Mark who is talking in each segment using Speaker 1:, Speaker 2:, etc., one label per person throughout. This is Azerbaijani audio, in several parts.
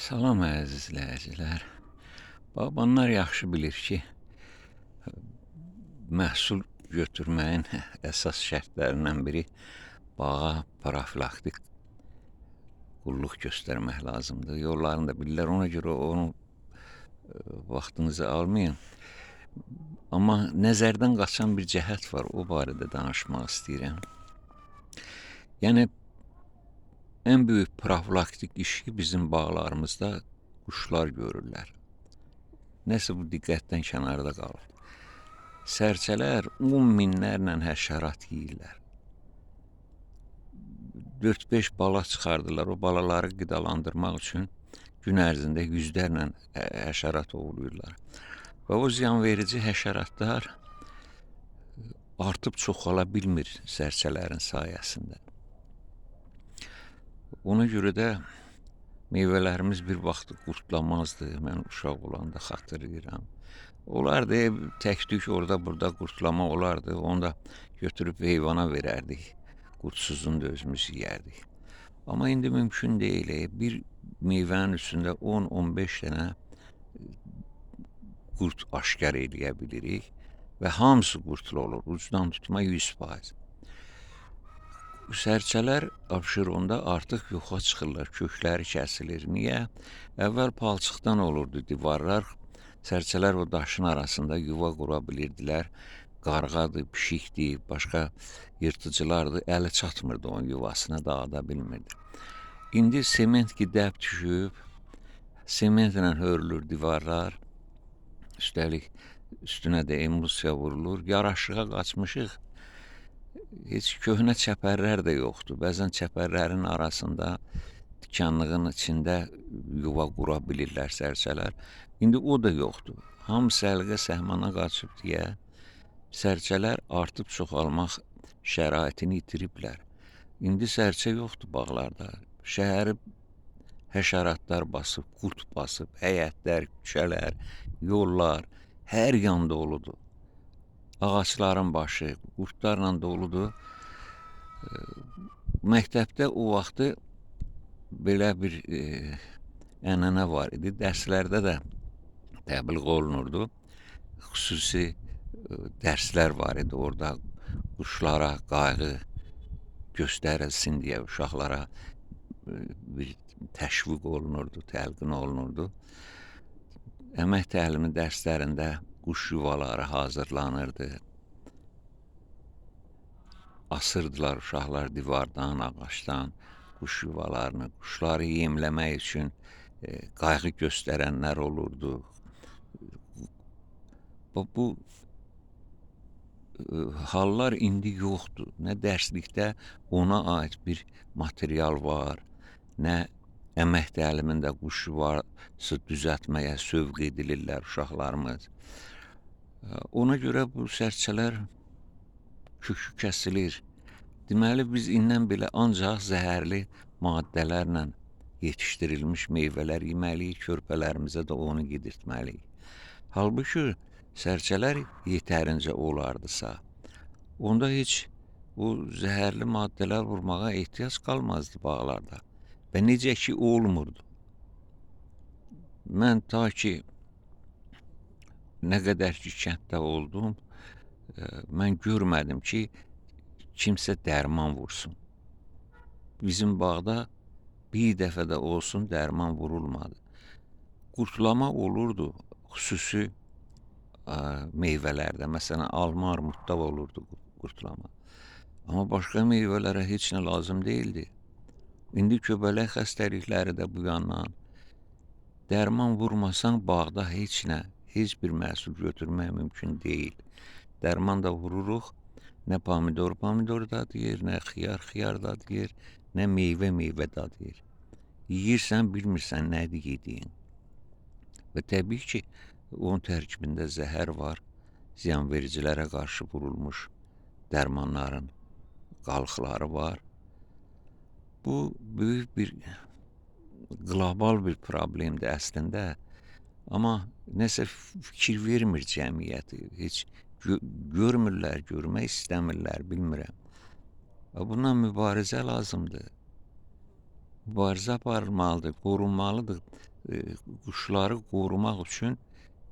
Speaker 1: Salam əziz izləyicilər. Bağbanlar yaxşı bilir ki, məhsul götürməyin əsas şərtlərindən biri bağa profilaktik qulluq göstərmək lazımdır. Yollarını da bilirlər, ona görə onu vaxtınızı almayın. Amma nəzərdən qaçan bir cəhət var, o barədə danışmaq istəyirəm. Yəni, ən böyük profilaktik işi bizim bağlarımızda quşlar görürlər. Nəsə bu diqqətdən kənarda qalır. Sərçələr 10 minlərlə həşərat yeyirlər. 4-5 bala çıxardılar, o balaları qidalandırmaq üçün gün ərzində yüzlərlə həşərat ovlayırlar. Və o ziyanverici həşəratlar artıb çoxala bilmir sərçələrin sayəsində. Ona görə də meyvələrimiz bir vaxt qurtlamazdı, mən uşaq olanda xatırlayıram. Olardı, tək-tük orada-burada qurtlama olardı, onu da götürüb heyvana verərdik, qurtsuzunu da özümüz yeyərdik. Amma indi mümkün deyil, bir meyvənin üstündə 10-15 dənə qurd aşkar eləyə bilirik və hamısı qurtlu olur, ucdan tutma 100%. Sərçələr Abşeronda artıq yoxa çıxırlar, kökləri kəsilir. Niyə? Əvvəl palçıqdan olurdu divarlar, sərçələr o daşın arasında yuva qura bilirdilər. Qarğadır, pişikdir, başqa yırtıcılardır, əli çatmırdı onun yuvasına, dağıda bilmirdi. İndi sement qidəb düşüb, sementlə hörülür divarlar, üstəlik üstünə də emulsiya vurulur, yaraşığa qaçmışıq. Heç köhnə çəpərlər də yoxdur. Bəzən çəpərlərin arasında, tikanlığın içində yuva qura bilirlər sərçələr. İndi o da yoxdur. Hamısı səlqə səhmana qaçıb deyə sərçələr artıb çoxalmaq şəraitini itiriblər. İndi sərçə yoxdur bağlarda. Şəhəri həşəratlar basıb, qurd basıb, həyətlər, küçələr, yollar hər yan doludur. Ağaçların başı qurdlarla doludur. Məktəbdə o vaxtı belə bir ənənə var idi. Dərslərdə də təbliğ olunurdu. Xüsusi dərslər var idi. Orada quşlara qayğı göstərilsin deyə uşaqlara bir təşviq olunurdu, təlqin olunurdu. Əmək təlimi dərslərində quş yuvaları hazırlanırdı. Asırdılar uşaqlar divardan, ağaçdan quş yuvalarını. Quşları yemləmək üçün qayğı göstərənlər olurdu. Bu hallar indi yoxdur. Nə dərslikdə ona aid bir material var, nə əmək təlimində quş yuvası düzəltməyə sövq edilirlər uşaqlarımız. Ona görə bu sərçələr kökü kəsilir. Deməli, biz indən belə ancaq zəhərli maddələrlə yetişdirilmiş meyvələr yeməliyik, körpələrimizə də onu yedirtməliyik. Halbuki sərçələr yetərincə olardısa, onda heç o zəhərli maddələr vurmağa ehtiyac qalmazdı bağlarda. Və necə ki olmurdu. Mən ta ki nə qədər ki kənddə oldum, mən görmədim ki, kimsə dərman vursun. Bizim bağda bir dəfə də olsun dərman vurulmadı. Qurtlama olurdu xüsusi meyvələrdə, məsələn, alma, armudda olurdu qurtlama. Amma başqa meyvələrə heç nə lazım deyildi. İndi göbələk xəstəlikləri də bu yandan. Dərman vurmasan bağda heç nə, heç bir məhsul götürmək mümkün deyil. Dərman da vururuq, nə pomidor dadıyır, nə xiyar dadıyır, nə meyvə dadıyır. Yeyirsən, bilmirsən nədir yediyin. Və təbii ki, onun tərkibində zəhər var, ziyanvericilərə qarşı vurulmuş dərmanların qalıqları var. Bu böyük bir qlobal bir problemdir əslində, amma nəsə fikir vermir cəmiyyəti, heç görmürlər, görmək istəmirlər, bilmirəm. Bundan mübarizə lazımdır. Mübarizə aparılmalıdır, qorunmalıdır. quşları qorumaq üçün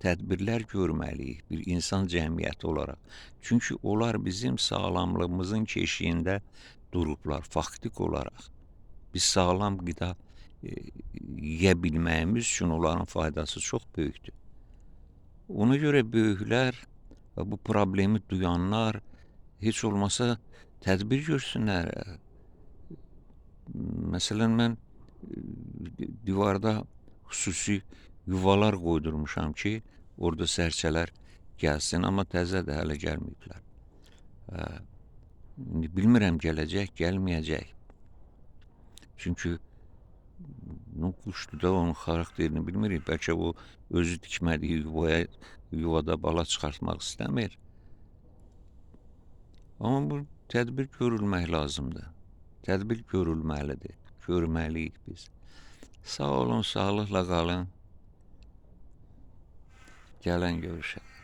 Speaker 1: tədbirlər görməliyik bir insan cəmiyyəti olaraq. Çünki onlar bizim sağlamlığımızın keşiyində durublar faktiki olaraq. Biz sağlam qida yeyə bilməyimiz üçün onların faydası çox böyükdür. Ona görə böyüklər və bu problemi duyanlar heç olmasa tədbir görsünlər. Məsələn, mən divarda xüsusi yuvalar qoydurmuşam ki, orada sərçələr gəlsin, amma təzədir, hələ gəlməyiblər. Bilmirəm gələcək, gəlməyəcək. Çünki quşdur da, onun xarakterini bilmirik. Bəlkə o özü tikmədiyi yuvada bala çıxartmaq istəmir. Amma bu tədbir görülmək lazımdır. Tədbir görülməlidir. Görməliyik biz. Sağ olun, sağlıqla qalın. Gələn görüşək.